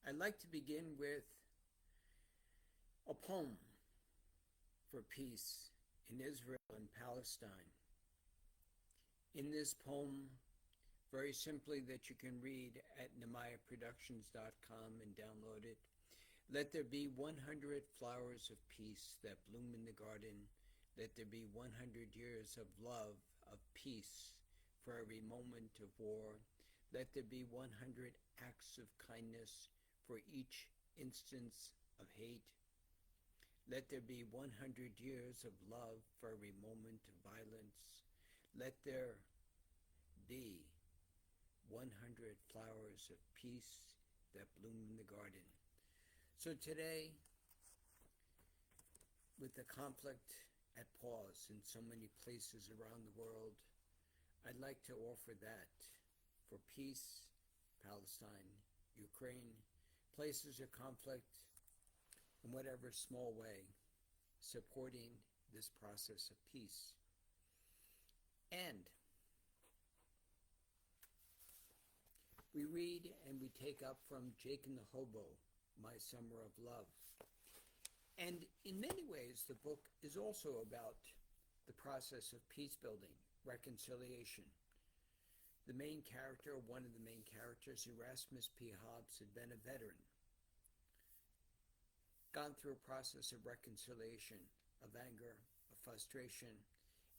I'd like to begin with a poem for peace in Israel and Palestine. In this poem, very simply, that you can read at namayaproductions.com and download it, let there be 100 flowers of peace that bloom in the garden. Let there be 100 years of love, of peace, for every moment of war. Let there be 100 acts of kindness for each instance of hate. Let there be 100 years of love for every moment of violence. Let there be 100 flowers of peace that bloom in the garden. So today, with the conflict at pause in so many places around the world, I'd like to offer that for peace, Palestine, Ukraine, places of conflict, in whatever small way, supporting this process of peace. And we read and we take up from Jake and the Hobo, My Summer of Love. And in many ways, the book is also about the process of peace building, reconciliation. The main character, one of the main characters, Erasmus P. Hobbs, had been a veteran, gone through a process of reconciliation, of anger, of frustration.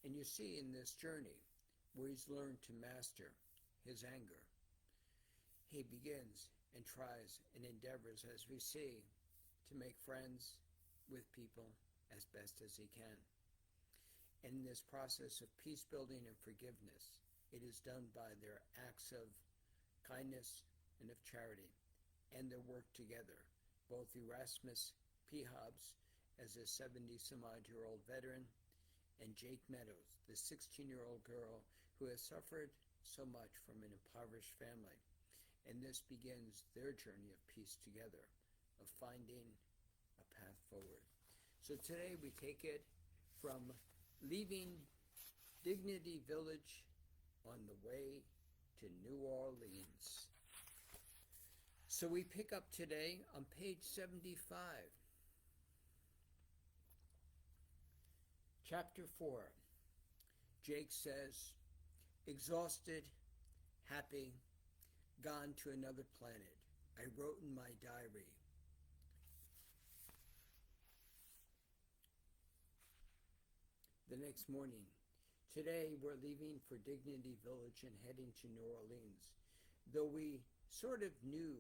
And you see in this journey where he's learned to master his anger, he begins and tries and endeavors, as we see, to make friends with people as best as he can. In this process of peace building and forgiveness, it is done by their acts of kindness and of charity and their work together. Both Erasmus P. Hobbs, as a 70-some-odd-year-old veteran, and Jake Meadows, the 16-year-old girl who has suffered so much from an impoverished family. And this begins their journey of peace together, of finding a path forward. So today we take it from leaving Dignity Village on the way to New Orleans. So we pick up today on page 75. Chapter 4. Jake says, exhausted, happy, gone to another planet. I wrote in my diary. The next morning. Today we're leaving for Dignity Village and heading to New Orleans. Though we sort of knew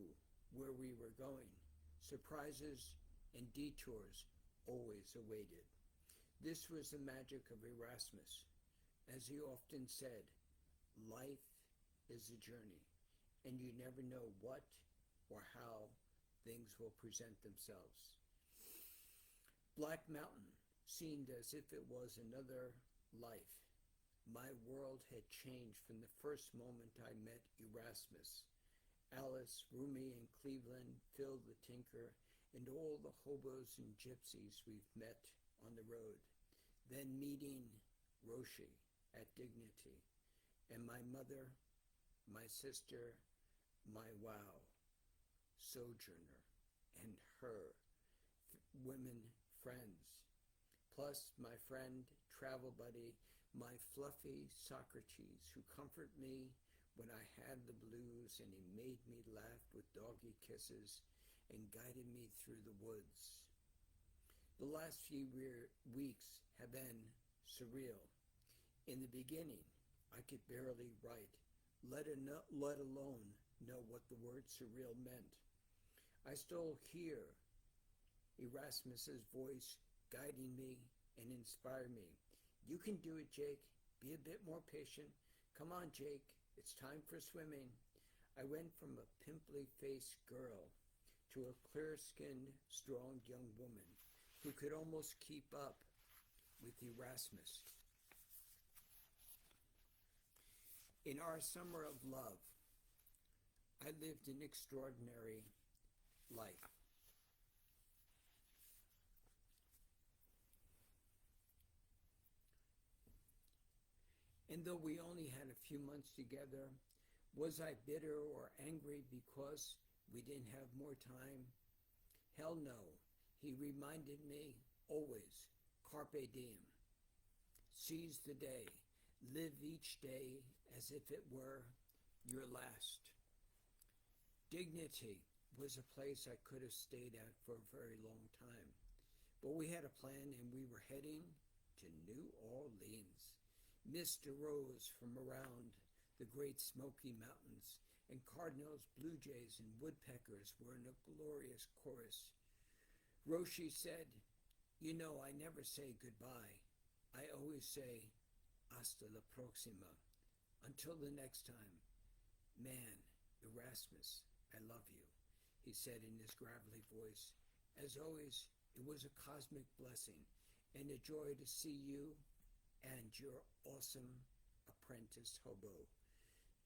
where we were going, surprises and detours always awaited. This was the magic of Erasmus. As he often said, life is a journey, and you never know what or how things will present themselves. Black Mountain seemed as if it was another life. My world had changed from the first moment I met Erasmus. Alice, Rumi, and Cleveland, Phil the Tinker, and all the hobos and gypsies we've met on the road. Then meeting Roshi at Dignity, and my mother, my sister, my wow, sojourner, and her women friends, plus my friend, travel buddy, my fluffy Socrates, who comforted me when I had the blues, and he made me laugh with doggy kisses and guided me through the woods. The last few weeks have been surreal. In the beginning, I could barely write, let alone know what the word surreal meant. I still hear Erasmus's voice guiding me and inspiring me. You can do it, Jake. Be a bit more patient. Come on, Jake. It's time for swimming. I went from a pimply-faced girl to a clear-skinned, strong young woman who could almost keep up with Erasmus. In our summer of love, I lived an extraordinary life. And though we only had a few months together, was I bitter or angry because We didn't have more time. Hell no. He reminded me always, carpe diem. Seize the day. Live each day as if it were your last. Dignity was a place I could have stayed at for a very long time. But we had a plan and we were heading to New Orleans. Mist arose from around the Great Smoky Mountains, and cardinals, blue jays, and woodpeckers were in a glorious chorus. Roshi said, "You know, I never say goodbye. I always say hasta la próxima. Until the next time. Man, Erasmus, I love you," he said in his gravelly voice. As always, it was a cosmic blessing and a joy to see you and your awesome apprentice Hobo.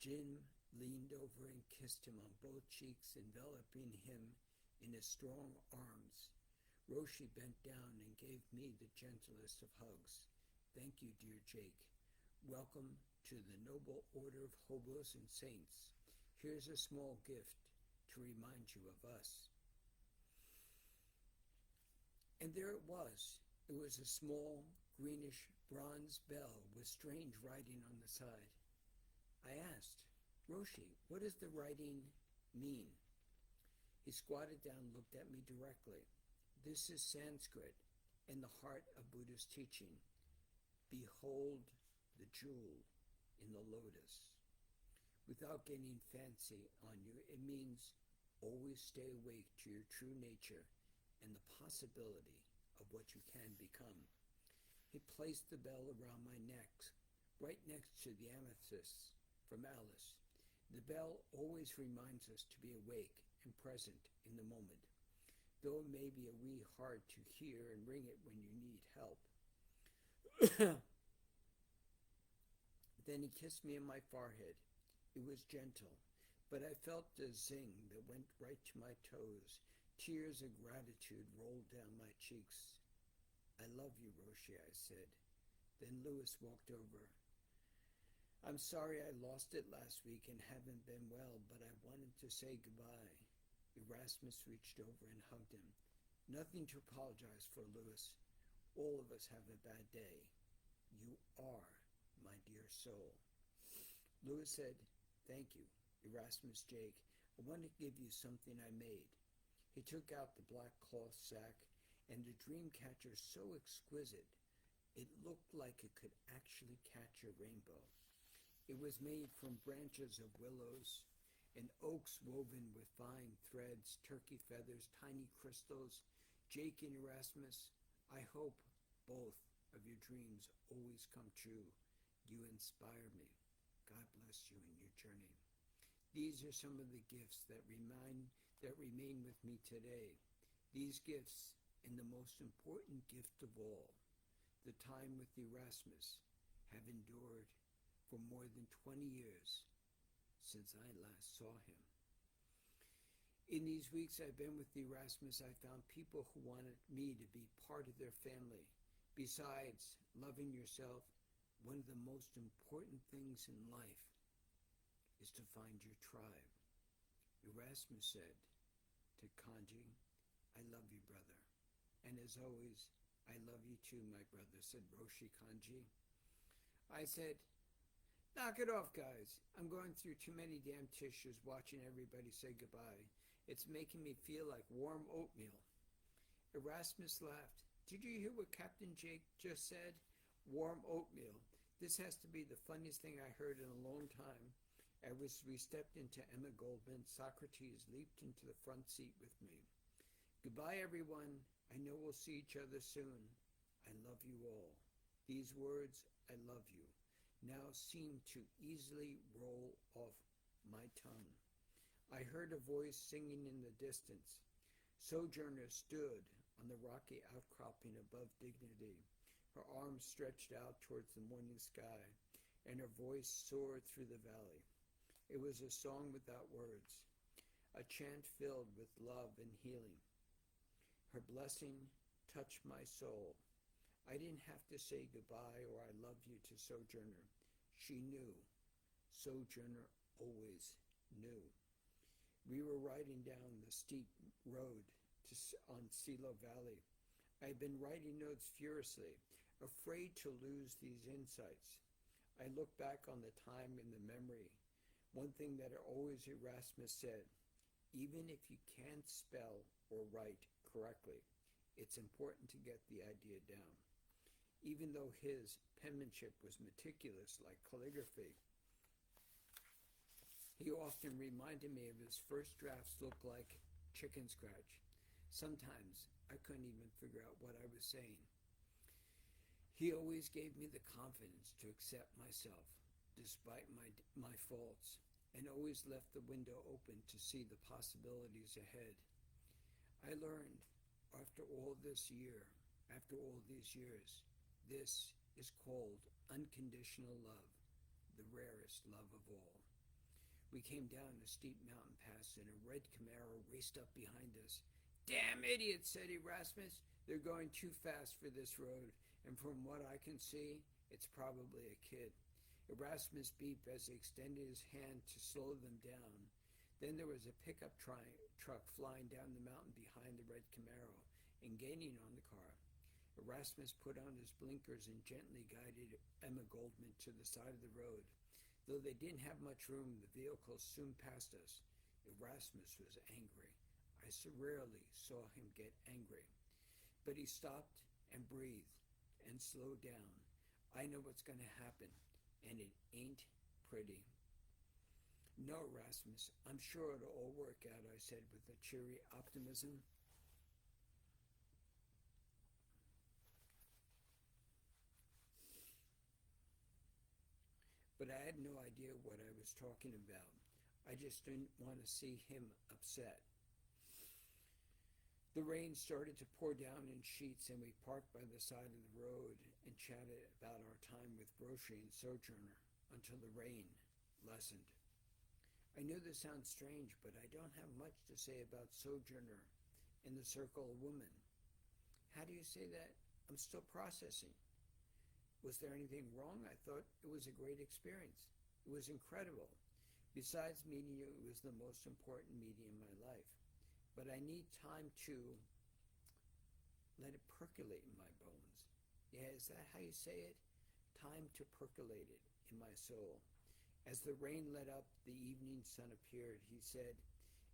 Jim leaned over and kissed him on both cheeks, enveloping him in his strong arms. Roshi bent down and gave me the gentlest of hugs. "Thank you, dear Jake. Welcome to the noble order of hobos and saints. Here's a small gift to remind you of us." And there it was. It was a small, greenish bronze bell with strange writing on the side. I asked, "Roshi, what does the writing mean?" He squatted down and looked at me directly. "This is Sanskrit and the heart of Buddha's teaching. Behold the jewel in the lotus. Without getting fancy on you, it means always stay awake to your true nature and the possibility of what you can become." He placed the bell around my neck, right next to the amethyst from Alice. The bell always reminds us to be awake and present in the moment, though it may be a wee hard to hear and ring it when you need help. Then he kissed me on my forehead. It was gentle, but I felt a zing that went right to my toes. Tears of gratitude rolled down my cheeks. "I love you, Roshi," I said. Then Lewis walked over. "I'm sorry I lost it last week and haven't been well, but I wanted to say goodbye." Erasmus reached over and hugged him. "Nothing to apologize for, Lewis. All of us have a bad day. You are my dear soul." Lewis said, "Thank you, Erasmus Jake. I want to give you something I made." He took out the black cloth sack and the dream catcher so exquisite it looked like it could actually catch a rainbow. It was made from branches of willows and oaks woven with fine threads, turkey feathers, tiny crystals. Jake and Erasmus, I hope both of your dreams always come true. You inspire me. God bless you in your journey. These are some of the gifts that remain with me today. These gifts, and the most important gift of all, the time with Erasmus, have endured for more than 20 years since I last saw him. In these weeks I've been with Erasmus, I found people who wanted me to be part of their family. Besides loving yourself, one of the most important things in life is to find your tribe. Erasmus said to Kanji, "I love you, brother." And as always, "I love you too, my brother," said Roshi Kanji. I said, "Knock it off, guys. I'm going through too many damn tissues watching everybody say goodbye. It's making me feel like warm oatmeal." Erasmus laughed. "Did you hear what Captain Jake just said? Warm oatmeal. This has to be the funniest thing I heard in a long time." As we stepped into Emma Goldman, Socrates leaped into the front seat with me. "Goodbye, everyone. I know we'll see each other soon. I love you all." These words, "I love you," now seemed to easily roll off my tongue. I heard a voice singing in the distance. Sojourner stood on the rocky outcropping above Dignity, her arms stretched out towards the morning sky, and her voice soared through the valley. It was a song without words, a chant filled with love and healing. Her blessing touched my soul. I didn't have to say goodbye or "I love you" to Sojourner. She knew. Sojourner always knew. We were riding down the steep road on Silo Valley. I had been writing notes furiously, afraid to lose these insights. I look back on the time in the memory. One thing that always Erasmus said, even if you can't spell or write correctly, it's important to get the idea down. Even though his penmanship was meticulous like calligraphy, he often reminded me of his first drafts looked like chicken scratch. Sometimes I couldn't even figure out what I was saying. He always gave me the confidence to accept myself, despite my faults, and always left the window open to see the possibilities ahead. I learned after all these years, this is called unconditional love, the rarest love of all. We came down a steep mountain pass and a red Camaro raced up behind us. Damn idiots, said Erasmus. They're going too fast for this road, and from what I can see, it's probably a kid. Erasmus beeped as he extended his hand to slow them down. Then there was a pickup truck flying down the mountain behind the red Camaro and gaining on the car. Erasmus put on his blinkers and gently guided Emma Goldman to the side of the road. Though they didn't have much room, the vehicles soon passed us. Erasmus was angry. I rarely saw him get angry. But he stopped and breathed and slowed down. I know what's going to happen, and it ain't pretty. No, Erasmus, I'm sure it'll all work out, I said with a cheery optimism. But I had no idea what I was talking about. I just didn't want to see him upset. The rain started to pour down in sheets, and we parked by the side of the road and chatted about our time with Broshi and Sojourner until the rain lessened. I know this sounds strange, but I don't have much to say about Sojourner in the Circle of Women. How do you say that? I'm still processing. Was there anything wrong? I thought it was a great experience. It was incredible. Besides meeting you, it was the most important meeting in my life. But I need time to let it percolate in my bones. Yeah, is that how you say it? Time to percolate it in my soul. As the rain let up, the evening sun appeared. He said,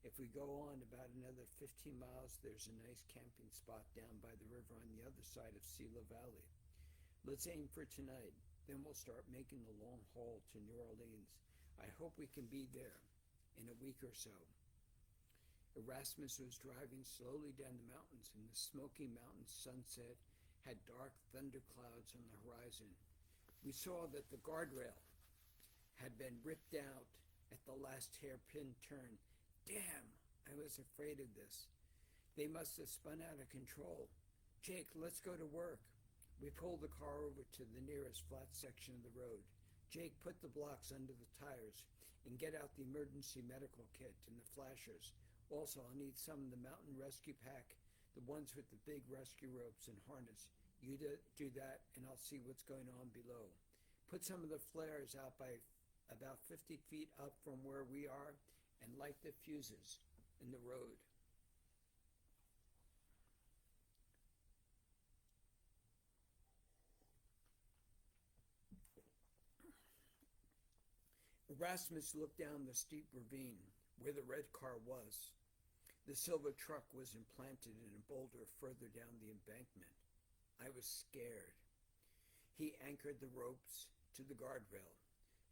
if we go on about another 15 miles, there's a nice camping spot down by the river on the other side of Silo Valley. Let's aim for tonight. Then we'll start making the long haul to New Orleans. I hope we can be there in a week or so. Erasmus was driving slowly down the mountains, and the Smoky Mountain sunset had dark thunderclouds on the horizon. We saw that the guardrail had been ripped out at the last hairpin turn. Damn, I was afraid of this. They must have spun out of control. Jake, let's go to work. We pulled the car over to the nearest flat section of the road. Jake, put the blocks under the tires and get out the emergency medical kit and the flashers. Also, I'll need some of the mountain rescue pack, the ones with the big rescue ropes and harness. You do that, and I'll see what's going on below. Put some of the flares out by about 50 feet up from where we are and light the fuses in the road. Erasmus looked down the steep ravine where the red car was. The silver truck was implanted in a boulder further down the embankment. I was scared. He anchored the ropes to the guardrail,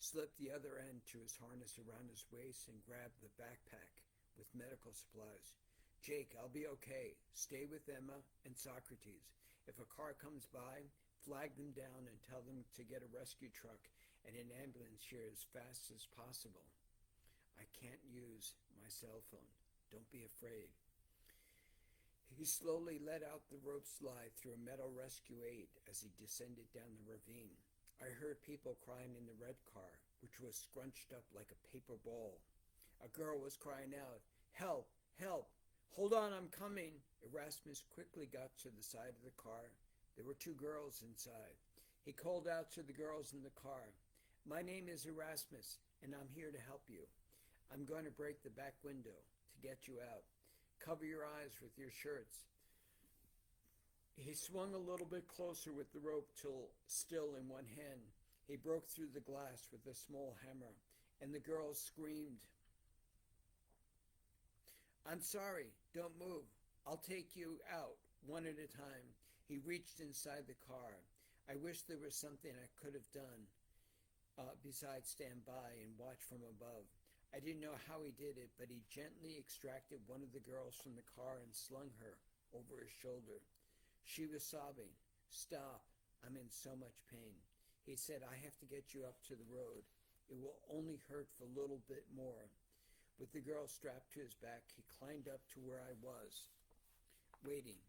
slipped the other end to his harness around his waist, and grabbed the backpack with medical supplies. Jake, I'll be okay. Stay with Emma and Socrates. If a car comes by, flag them down and tell them to get a rescue truck and an ambulance here as fast as possible. I can't use my cell phone. Don't be afraid. He slowly let out the rope slide through a metal rescue aid as he descended down the ravine. I heard people crying in the red car, which was scrunched up like a paper ball. A girl was crying out, "Help! Help! Hold on, I'm coming!" Erasmus quickly got to the side of the car. There were two girls inside. He called out to the girls in the car, "My name is Erasmus, and I'm here to help you. I'm going to break the back window to get you out. Cover your eyes with your shirts. He swung a little bit closer with the rope till still in one hand. He broke through the glass with a small hammer, and the girls screamed. I'm sorry, don't move. I'll take you out, one at a time. He reached inside the car. I wish there was something I could have done besides stand by and watch from above. I didn't know how he did it, but he gently extracted one of the girls from the car and slung her over his shoulder. She was sobbing. Stop, I'm in so much pain. He said, I have to get you up to the road. It will only hurt for a little bit more. With the girl strapped to his back, he climbed up to where I was, waiting.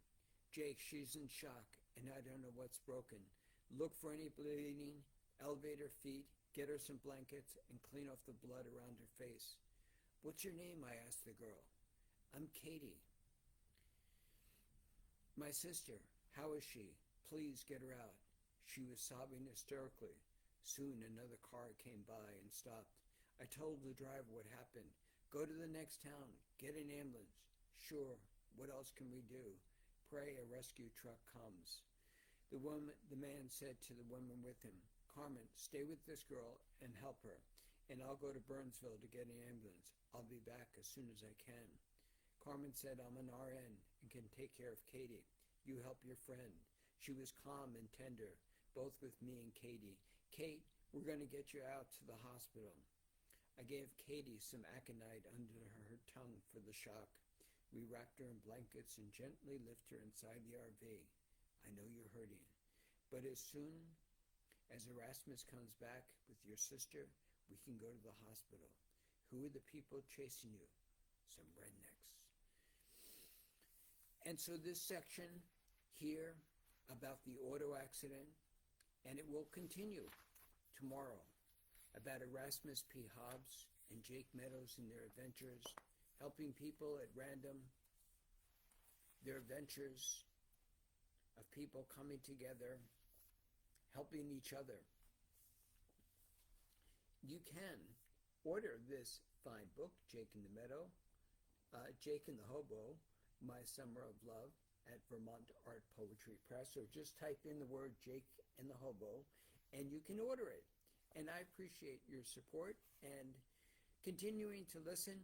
Jake, she's in shock, and I don't know what's broken. Look for any bleeding, elevate her feet, get her some blankets, and clean off the blood around her face. What's your name? I asked the girl. I'm Katie. My sister. How is she? Please get her out. She was sobbing hysterically. Soon another car came by and stopped. I told the driver what happened. Go to the next town. Get an ambulance. Sure. What else can we do? Pray a rescue truck comes. The man said to the woman with him, Carmen, stay with this girl and help her, and I'll go to Burnsville to get an ambulance. I'll be back as soon as I can. Carmen said, I'm an RN and can take care of Katie. You help your friend. She was calm and tender, both with me and Katie. Kate, we're going to get you out to the hospital. I gave Katie some aconite under her tongue for the shock. We wrapped her in blankets and gently lifted her inside the RV. I know you're hurting, but as soon as Erasmus comes back with your sister, we can go to the hospital. Who are the people chasing you? Some rednecks. And so this section here about the auto accident, and it will continue tomorrow, about Erasmus P. Hobbs and Jake Meadows and their adventures, helping people at random, their adventures of people coming together, helping each other. You can order this fine book, Jake and the Meadow, Jake and the Hobo, My Summer of Love, at Vermont Art Poetry Press, or just type in the word Jake and the Hobo, and you can order it. And I appreciate your support and continuing to listen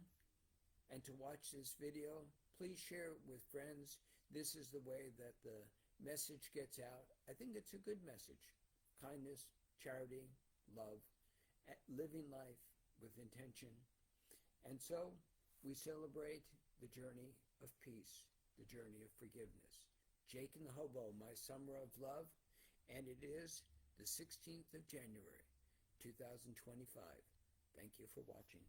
and to watch this video. Please share it with friends. This is the way that the message gets out. I think it's a good message. Kindness, charity, love, living life with intention. And so we celebrate the journey of peace, the journey of forgiveness. Jake and the Hobo, My Summer of Love, and it is the 16th of January, 2025. Thank you for watching.